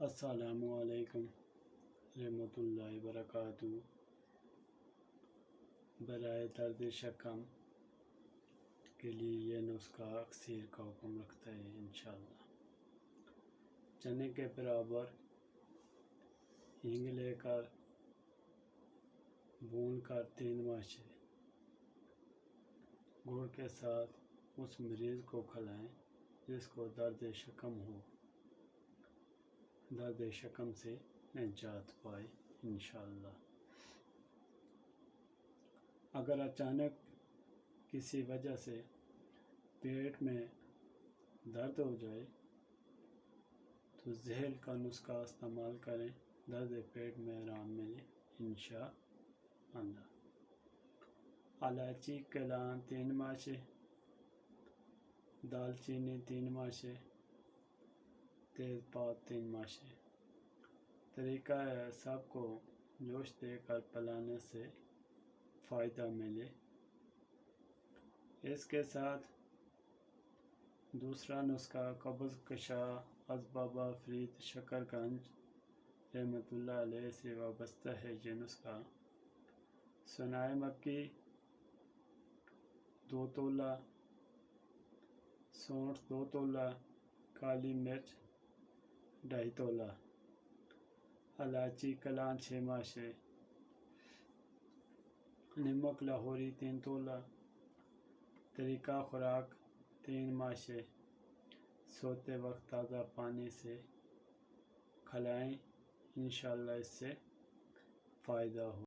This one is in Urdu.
السلام علیکم رحمۃ اللہ وبرکاتہ۔ برائے درد شکم کے لیے یہ نسخہ اکثیر کا حکم رکھتا ہے انشاءاللہ۔ چنے کے برابر ہینگ لے کر بھون کر 3 ماشے گڑ کے ساتھ اس مریض کو کھلائیں جس کو درد شکم ہو، درد شکم سے نجات پائے انشاءاللہ۔ اگر اچانک کسی وجہ سے پیٹ میں درد ہو جائے تو زحل کا نسخہ استعمال کریں، درد پیٹ میں آرام ملے انشاءاللہ۔ الائچی کلان 3 ماشے، دال چینی 3 ماشے، تیز پات 3 ماشے۔ طریقہ ہے سب کو جوش دے کر پلانے سے فائدہ ملے۔ اس کے ساتھ دوسرا نسخہ قبض کشا از بابا فرید شکر گنج رحمۃ اللہ علیہ سے وابستہ ہے۔ یہ نسخہ سنائے مکی 2 تولہ، سونٹھ 2 تولہ، کالی مرچ 2.5 تولہ، الائچی کلان 6 ماشے، نمک لاہوری 3 تولہ۔ طریقہ خوراک 3 ماشے سوتے وقت تازہ پانی سے کھلائیں، انشاءاللہ اس سے فائدہ ہو۔